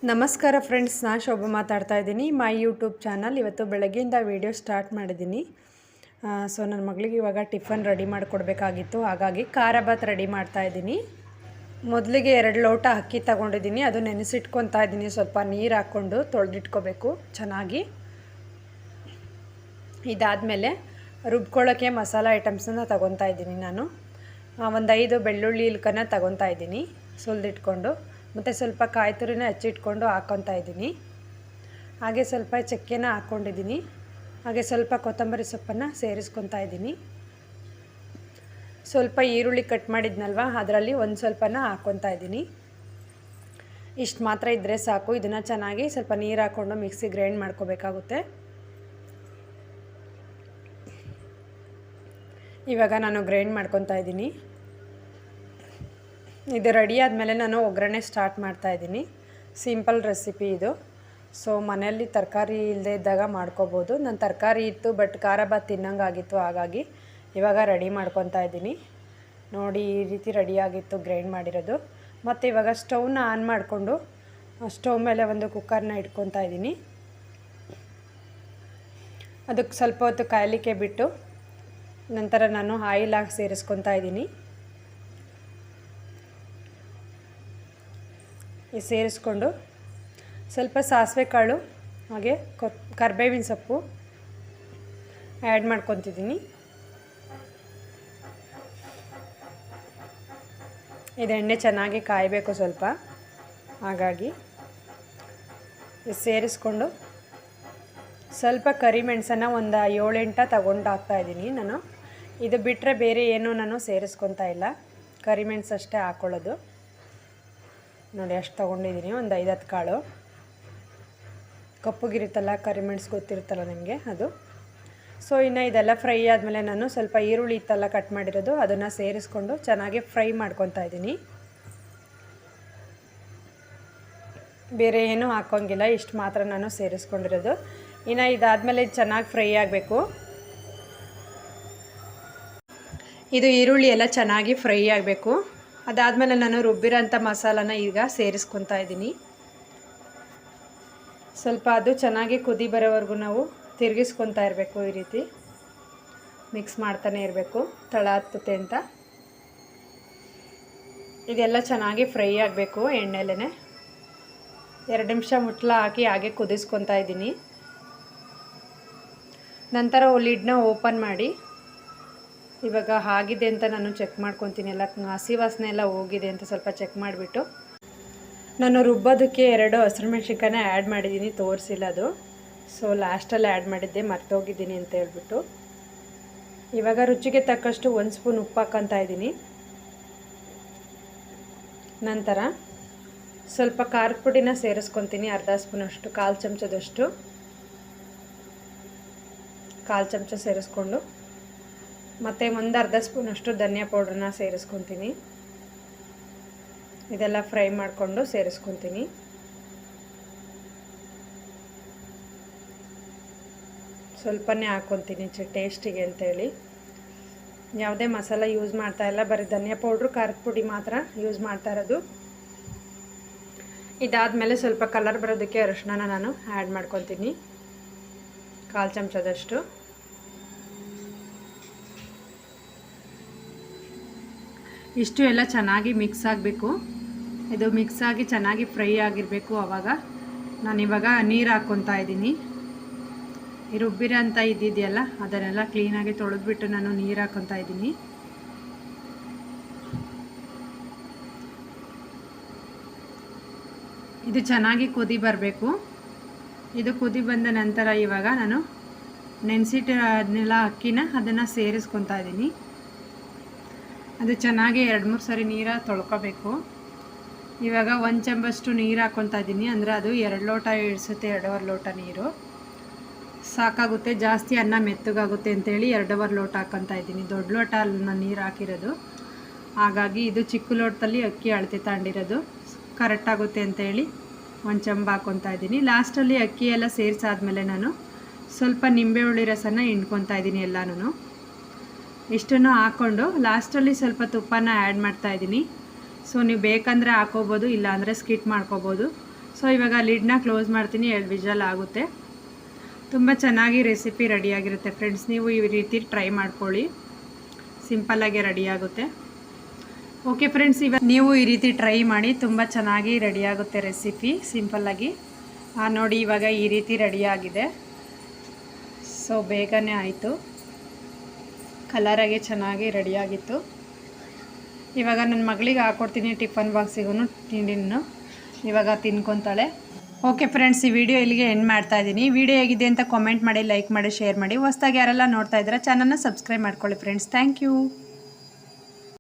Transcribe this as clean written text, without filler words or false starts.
ನಮಸ್ಕಾರ ಫ್ರೆಂಡ್ಸ್, ನಾನು ಶೋಭಾ ಮಾತಾಡ್ತಾ ಇದ್ದೀನಿ. My YouTube channel. ಇವತ್ತು ಬೆಳಗ್ಗೆಯಿಂದ ವೀಡಿಯೋ ಸ್ಟಾರ್ಟ್ ಮಾಡಿದ್ದೀನಿ. ಸೊ ನನ್ನ ಮಗಳಿಗೆ ಇವಾಗ ಟಿಫನ್ ರೆಡಿ ಮಾಡಿಕೊಡ್ಬೇಕಾಗಿತ್ತು, ಹಾಗಾಗಿ ಖಾರ ಬಾತ್ ರೆಡಿ ಮಾಡ್ತಾ ಇದ್ದೀನಿ. ಮೊದಲಿಗೆ 2 ಲೋಟ ಅಕ್ಕಿ ತಗೊಂಡಿದ್ದೀನಿ, ಅದು ನೆನೆಸಿಟ್ಕೊತಾ ಇದ್ದೀನಿ. ಸ್ವಲ್ಪ ನೀರು ಹಾಕ್ಕೊಂಡು ತೊಳೆದಿಟ್ಕೋಬೇಕು ಚೆನ್ನಾಗಿ. ಇದಾದಮೇಲೆ ರುಬ್ಕೊಳ್ಳೋಕ್ಕೆ ಮಸಾಲ ಐಟಮ್ಸನ್ನು ತಗೊತಾ ಇದ್ದೀನಿ. ನಾನು ಒಂದು 5 ಬೆಳ್ಳುಳ್ಳಿ ಇಲ್ಕನ್ನು ತಗೊತಾ ಇದ್ದೀನಿ ಸುಲಿದಿಟ್ಕೊಂಡು, ಮತ್ತು ಸ್ವಲ್ಪ ಕಾಯಿ ತುರಿನ ಹೆಚ್ಚಿಟ್ಕೊಂಡು ಹಾಕ್ಕೊತಾ ಇದ್ದೀನಿ. ಹಾಗೆ ಸ್ವಲ್ಪ ಚಕ್ಕೆನ ಹಾಕ್ಕೊಂಡಿದ್ದೀನಿ. ಹಾಗೆ ಸ್ವಲ್ಪ ಕೊತ್ತಂಬರಿ ಸೊಪ್ಪನ್ನು ಸೇರಿಸ್ಕೊತಾ ಇದ್ದೀನಿ. ಸ್ವಲ್ಪ ಈರುಳ್ಳಿ ಕಟ್ ಮಾಡಿದ್ನಲ್ವ, ಅದರಲ್ಲಿ ಒಂದು ಸ್ವಲ್ಪನ ಹಾಕ್ಕೊತಾ ಇದ್ದೀನಿ. ಇಷ್ಟು ಮಾತ್ರ ಇದ್ದರೆ ಸಾಕು. ಇದನ್ನು ಚೆನ್ನಾಗಿ ಸ್ವಲ್ಪ ನೀರು ಹಾಕ್ಕೊಂಡು ಮಿಕ್ಸಿ ಗ್ರೈಂಡ್ ಮಾಡ್ಕೋಬೇಕಾಗುತ್ತೆ. ಇವಾಗ ನಾನು ಗ್ರೈಂಡ್ ಮಾಡ್ಕೊತಾ ಇದ್ದೀನಿ. ಇದು ರೆಡಿ ಆದಮೇಲೆ ನಾನು ಒಗ್ಗರಣೆ ಸ್ಟಾರ್ಟ್ ಮಾಡ್ತಾಯಿದ್ದೀನಿ. ಸಿಂಪಲ್ ರೆಸಿಪಿ ಇದು. ಸೊ ಮನೆಯಲ್ಲಿ ತರಕಾರಿ ಇಲ್ಲದೆ ಇದ್ದಾಗ ಮಾಡ್ಕೋಬೋದು. ನಾನು ತರಕಾರಿ ಇತ್ತು, ಬಟ್ ಖಾರ ಬಾತ್ ತಿನ್ನೋಂಗಾಗಿತ್ತು, ಹಾಗಾಗಿ ಇವಾಗ ರೆಡಿ ಮಾಡ್ಕೊತಾ ಇದ್ದೀನಿ. ನೋಡಿ, ಈ ರೀತಿ ರೆಡಿಯಾಗಿತ್ತು ಗ್ರೈಂಡ್ ಮಾಡಿರೋದು. ಮತ್ತು ಇವಾಗ ಸ್ಟವ್ನ ಆನ್ ಮಾಡಿಕೊಂಡು ಸ್ಟವ್ ಮೇಲೆ ಒಂದು ಕುಕ್ಕರ್ನ ಇಟ್ಕೊತಾ ಇದ್ದೀನಿ. ಅದಕ್ಕೆ ಸ್ವಲ್ಪ ಹೊತ್ತು ಕಾಯಲಿಕ್ಕೆ ಬಿಟ್ಟು ನಂತರ ನಾನು ಆಯಿಲ್ ಹಾಕಿ ಸೇರಿಸ್ಕೊತಾ ಇದ್ದೀನಿ. ಸೇರಿಸ್ಕೊಂಡು ಸ್ವಲ್ಪ ಸಾಸಿವೆ ಕಾಳು ಹಾಗೆ ಕರಿಬೇವಿನ ಸೊಪ್ಪು ಆ್ಯಡ್ ಮಾಡ್ಕೊತಿದ್ದೀನಿ. ಇದು ಎಣ್ಣೆ ಚೆನ್ನಾಗಿ ಕಾಯಬೇಕು ಸ್ವಲ್ಪ, ಹಾಗಾಗಿ ಸೇರಿಸ್ಕೊಂಡು ಸ್ವಲ್ಪ ಕರಿಮೆಣಸನ್ನು ಒಂದು 7-8 ತಗೊಂಡು ಹಾಕ್ತಾಯಿದ್ದೀನಿ ನಾನು. ಇದು ಬಿಟ್ಟರೆ ಬೇರೆ ಏನೂ ನಾನು ಸೇರಿಸ್ಕೊತಾ ಇಲ್ಲ, ಕರಿಮೆಣಸು ಅಷ್ಟೇ ಹಾಕ್ಕೊಳ್ಳೋದು. ನೋಡಿ, ಅಷ್ಟು ತೊಗೊಂಡಿದ್ದೀನಿ. ಒಂದು 5-10 ಕಾಳು. ಕಪ್ಪುಗಿರುತ್ತಲ್ಲ ಕರಿಮೆಣಸು, ಗೊತ್ತಿರುತ್ತಲ್ಲ ನಿಮಗೆ ಅದು. ಸೊ ಇನ್ನು ಇದೆಲ್ಲ ಫ್ರೈ ಆದಮೇಲೆ ನಾನು ಸ್ವಲ್ಪ ಈರುಳ್ಳಿ ಇತ್ತಲ್ಲ ಕಟ್ ಮಾಡಿರೋದು, ಅದನ್ನು ಸೇರಿಸ್ಕೊಂಡು ಚೆನ್ನಾಗಿ ಫ್ರೈ ಮಾಡ್ಕೊತಾ ಇದ್ದೀನಿ. ಬೇರೆ ಏನೂ ಹಾಕೋಂಗಿಲ್ಲ, ಇಷ್ಟು ಮಾತ್ರ ನಾನು ಸೇರಿಸ್ಕೊಂಡಿರೋದು. ಇನ್ನು ಇದಾದಮೇಲೆ ಚೆನ್ನಾಗಿ ಫ್ರೈ ಆಗಬೇಕು. ಇದು ಈರುಳ್ಳಿ ಎಲ್ಲ ಚೆನ್ನಾಗಿ ಫ್ರೈ ಆಗಬೇಕು. ಅದಾದಮೇಲೆ ನಾನು ರುಬ್ಬಿರೋಂಥ ಮಸಾಲಾನ ಈಗ ಸೇರಿಸ್ಕೊತಾ ಇದ್ದೀನಿ. ಸ್ವಲ್ಪ ಅದು ಚೆನ್ನಾಗಿ ಕುದಿ ಬರೋವರೆಗೂ ನಾವು ತಿರುಗಿಸ್ಕೊತಾ ಇರಬೇಕು. ಈ ರೀತಿ ಮಿಕ್ಸ್ ಮಾಡ್ತಾನೆ ಇರಬೇಕು, ತಳ ಹತ್ತುತ್ತೆ ಅಂತ. ಇದೆಲ್ಲ ಚೆನ್ನಾಗಿ ಫ್ರೈ ಆಗಬೇಕು ಎಣ್ಣೆಲೇ. 2 ನಿಮಿಷ ಮುಟ್ಲ ಹಾಕಿ ಹಾಗೆ ಕುದಿಸ್ಕೊತಾ ಇದ್ದೀನಿ. ನಂತರ ಲಿಡ್ನ ಓಪನ್ ಮಾಡಿ ಇವಾಗ ಆಗಿದೆ ಅಂತ ನಾನು ಚೆಕ್ ಮಾಡ್ಕೊತೀನಿ. ಎಲ್ಲ ಹಸಿ ವಾಸನೆ ಎಲ್ಲ ಹೋಗಿದೆ ಅಂತ ಸ್ವಲ್ಪ ಚೆಕ್ ಮಾಡಿಬಿಟ್ಟು ನಾನು ರುಬ್ಬೋದಕ್ಕೆ 2 ಹಸಿರುಮೆಣ್ಸಿನ್ಕಾಯಿನ ಆ್ಯಡ್ ಮಾಡಿದ್ದೀನಿ, ತೋರಿಸಿಲ್ಲ ಅದು. ಸೊ ಲಾಸ್ಟಲ್ಲಿ ಆ್ಯಡ್ ಮಾಡಿದ್ದೆ, ಮರ್ತೋಗಿದ್ದೀನಿ ಅಂತ ಹೇಳ್ಬಿಟ್ಟು. ಇವಾಗ ರುಚಿಗೆ ತಕ್ಕಷ್ಟು 1 ಸ್ಪೂನ್ ಉಪ್ಪು ಹಾಕ್ಕೊತಾ ಇದ್ದೀನಿ. ನಂತರ ಸ್ವಲ್ಪ ಖಾರದ ಪುಡಿನ ಸೇರಿಸ್ಕೊತೀನಿ, ಅರ್ಧ ಸ್ಪೂನಷ್ಟು, 1/4 ಚಮಚದಷ್ಟು. 1/4 ಚಮಚ ಸೇರಿಸ್ಕೊಂಡು ಮತ್ತು ಒಂದು ಅರ್ಧ ಸ್ಪೂನಷ್ಟು ಧನಿಯಾ ಪೌಡ್ರನ್ನ ಸೇರಿಸ್ಕೊತೀನಿ. ಇದೆಲ್ಲ ಫ್ರೈ ಮಾಡಿಕೊಂಡು ಸೇರಿಸ್ಕೊತೀನಿ. ಸ್ವಲ್ಪನೇ ಹಾಕ್ಕೊತೀನಿ ಟೇಸ್ಟಿಗೆ ಅಂತೇಳಿ. ಯಾವುದೇ ಮಸಾಲ ಯೂಸ್ ಮಾಡ್ತಾಯಿಲ್ಲ, ಬರೀ ಧನಿಯಾ ಪೌಡ್ರು, ಖಾರದ ಪುಡಿ ಮಾತ್ರ ಯೂಸ್ ಮಾಡ್ತಾ ಇರೋದು. ಇದಾದಮೇಲೆ ಸ್ವಲ್ಪ ಕಲರ್ ಬರೋದಕ್ಕೆ ಅರಿಶಿನ ನಾನು ಆ್ಯಡ್ ಮಾಡ್ಕೊತೀನಿ, 1/4 ಚಮಚದಷ್ಟು. ಇಷ್ಟು ಎಲ್ಲ ಚೆನ್ನಾಗಿ ಮಿಕ್ಸ್ ಆಗಬೇಕು. ಇದು ಮಿಕ್ಸ್ ಆಗಿ ಚೆನ್ನಾಗಿ ಫ್ರೈ ಆಗಿರಬೇಕು. ಆವಾಗ ನಾನಿವಾಗ ನೀರು ಹಾಕ್ಕೊತಾ ಇದ್ದೀನಿ. ಈ ರುಬ್ಬಿರೋ ಅಂತ ಇದ್ದಿದೆಯಲ್ಲ, ಅದನ್ನೆಲ್ಲ ಕ್ಲೀನಾಗಿ ತೊಳೆದ್ಬಿಟ್ಟು ನಾನು ನೀರು ಹಾಕ್ಕೊತಾ ಇದ್ದೀನಿ. ಇದು ಚೆನ್ನಾಗಿ ಕುದಿ ಬರಬೇಕು. ಇದು ಕುದಿ ಬಂದ ನಂತರ ಇವಾಗ ನಾನು ನೆನೆಸಿಟ್ಟಿರೋದನ್ನೆಲ್ಲ ಅಕ್ಕಿನ ಅದನ್ನು ಸೇರಿಸ್ಕೊತಾ ಇದ್ದೀನಿ. ಅದು ಚೆನ್ನಾಗಿ 2-3 ಸರಿ ನೀರು ತೊಳ್ಕೊಬೇಕು. ಇವಾಗ 1 ಚಮಚಷ್ಟು ನೀರು ಹಾಕ್ಕೊತಾ ಇದ್ದೀನಿ, ಅಂದರೆ ಅದು 2 ಲೋಟ ಇಳಿಸುತ್ತೆ. 2.5 ಲೋಟ ನೀರು ಸಾಕಾಗುತ್ತೆ, ಜಾಸ್ತಿ ಅನ್ನ ಮೆತ್ತಗಾಗುತ್ತೆ ಅಂತೇಳಿ 2.5 ಲೋಟ ಹಾಕ್ಕೊತಾ ಇದ್ದೀನಿ. ದೊಡ್ಡ ಲೋಟ ನಾನು ನೀರು ಹಾಕಿರೋದು, ಹಾಗಾಗಿ ಇದು ಚಿಕ್ಕ ಲೋಟದಲ್ಲಿ ಅಕ್ಕಿ ಅಳತೆ ತಗೊಂಡಿರೋದು, ಕರೆಕ್ಟಾಗುತ್ತೆ ಅಂತೇಳಿ 1 ಚಮಚ ಹಾಕ್ಕೊತಾ ಇದ್ದೀನಿ. ಲಾಸ್ಟಲ್ಲಿ ಅಕ್ಕಿ ಎಲ್ಲ ಸೇರಿಸಾದ್ಮೇಲೆ ನಾನು ಸ್ವಲ್ಪ ನಿಂಬೆ ಹುಳಿ ರಸನ ಹಿಂಡ್ಕೊತಾ ಇದ್ದೀನಿ ಎಲ್ಲನೂ. ಇಷ್ಟನ್ನು ಹಾಕ್ಕೊಂಡು ಲಾಸ್ಟಲ್ಲಿ ಸ್ವಲ್ಪ ತುಪ್ಪನ ಆ್ಯಡ್ ಮಾಡ್ತಾಯಿದ್ದೀನಿ. ಸೊ ನೀವು ಬೇಕಂದರೆ ಹಾಕೋಬೋದು, ಇಲ್ಲ ಅಂದರೆ ಸ್ಕಿಪ್ ಮಾಡ್ಕೋಬೋದು. ಸೊ ಇವಾಗ ಲಿಡ್ನ ಕ್ಲೋಸ್ ಮಾಡ್ತೀನಿ, 2 ವಿಷಲ್ ಆಗುತ್ತೆ. ತುಂಬ ಚೆನ್ನಾಗಿ ರೆಸಿಪಿ ರೆಡಿಯಾಗಿರುತ್ತೆ ಫ್ರೆಂಡ್ಸ್. ನೀವು ಈ ರೀತಿ ಟ್ರೈ ಮಾಡ್ಕೊಳ್ಳಿ, ಸಿಂಪಲ್ಲಾಗಿ ರೆಡಿಯಾಗುತ್ತೆ. ಓಕೆ ಫ್ರೆಂಡ್ಸ್, ಇವಾಗ ನೀವು ಈ ರೀತಿ ಟ್ರೈ ಮಾಡಿ, ತುಂಬ ಚೆನ್ನಾಗಿ ರೆಡಿಯಾಗುತ್ತೆ ರೆಸಿಪಿ ಸಿಂಪಲ್ಲಾಗಿ. ನೋಡಿ ಇವಾಗ ಈ ರೀತಿ ರೆಡಿಯಾಗಿದೆ. ಸೊ ಬೇಗನೆ ಆಯಿತು, ಕಲರಾಗಿ ಚೆನ್ನಾಗಿ ರೆಡಿಯಾಗಿತ್ತು. ಇವಾಗ ನನ್ನ ಮಗಳಿಗೆ ಹಾಕ್ಕೊಡ್ತೀನಿ ಟಿಫನ್ ಬಾಕ್ಸಿಗೂ ತಿಂಡಿನೂ. ಇವಾಗ ತಿನ್ಕೊತಾಳೆ. ಓಕೆ ಫ್ರೆಂಡ್ಸ್, ಈ ವಿಡಿಯೋ ಇಲ್ಲಿಗೆ ಎಂಡ್ ಮಾಡ್ತಾ ಇದ್ದೀನಿ. ವಿಡಿಯೋ ಹೇಗಿದೆ ಅಂತ ಕಾಮೆಂಟ್ ಮಾಡಿ, ಲೈಕ್ ಮಾಡಿ, ಶೇರ್ ಮಾಡಿ. ಹೊಸದಾಗಿ ಯಾರೆಲ್ಲ ನೋಡ್ತಾ ಇದ್ದೀರಾ ಚಾನಲ್ನ ಸಬ್ಸ್ಕ್ರೈಬ್ ಮಾಡ್ಕೊಳ್ಳಿ ಫ್ರೆಂಡ್ಸ್. Thank you.